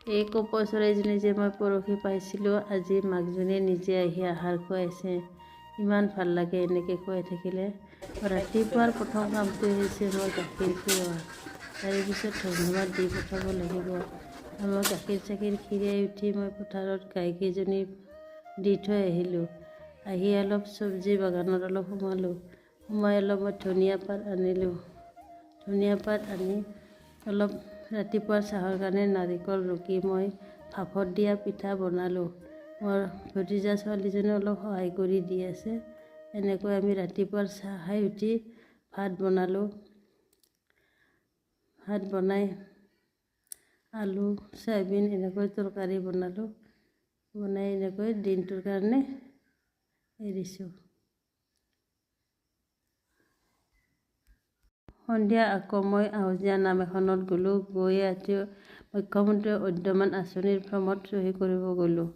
এই কপৌ চৰাইজনী যে মই পৰহি পাইছিলোঁ, আজি মাকজনীয়ে নিজে আহি আহাৰ খুৱাইছে। ইমান ভাল লাগে এনেকৈ খুৱাই থাকিলে। ৰাতিপুৱাৰ প্ৰথম কামটো হৈছে মই গাখীৰ খীৰোৱা। তাৰে পিছত ধন্যবাদ দি পঠাব লাগিব। মই গাখীৰ চাখীৰ খীৰাই উঠি মই পথাৰত গাইকেইজনী দি থৈ আহিলোঁ। আহি অলপ চব্জি বাগানত অলপ সোমালোঁ। সোমাই অলপ মই ধনিয়া পাত আনিলোঁ। ধনিয়া পাত আনি অলপ ৰাতিপুৱাৰ চাহৰ কাৰণে নাৰিকল ৰুকি মই ভাপত দিয়া পিঠা বনালোঁ। মোৰ ভতিজা ছোৱালীজনী অলপ সহায় কৰি দি আছে। এনেকৈ আমি ৰাতিপুৱাৰ চাহ খাই উঠি ভাত বনালোঁ। ভাত বনাই আলু চয়াবিন এনেকৈ তৰকাৰী বনালোঁ। বনাই এনেকৈ দিনটোৰ কাৰণে এৰিছোঁ। সন্ধিয়া আকৌ মই আহোজীয়া নাম এখনত গ'লোঁ। গৈ মুখ্যমন্ত্ৰী উদ্যমন আঁচনিৰ ফৰ্মত চহী কৰিব গ'লোঁ।